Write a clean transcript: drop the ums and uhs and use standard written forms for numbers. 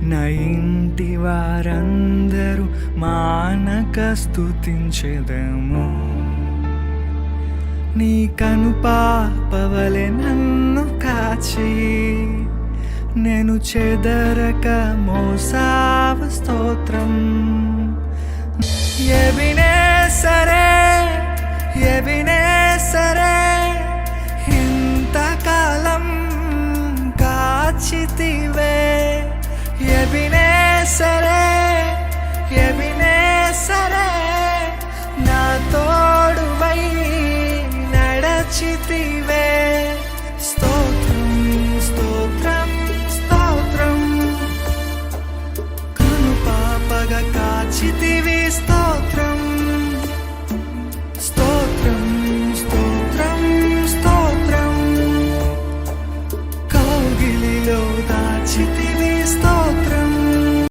నా ఇంటి వారందరూ మానక స్తుతించెదము. నీ కనుపాపవలె నన్ను కాచి నేను చెదరక మోసావు స్తోత్రం. ఎబినేసరే ఎబినేసరే ఇంతకాలం కాచితివే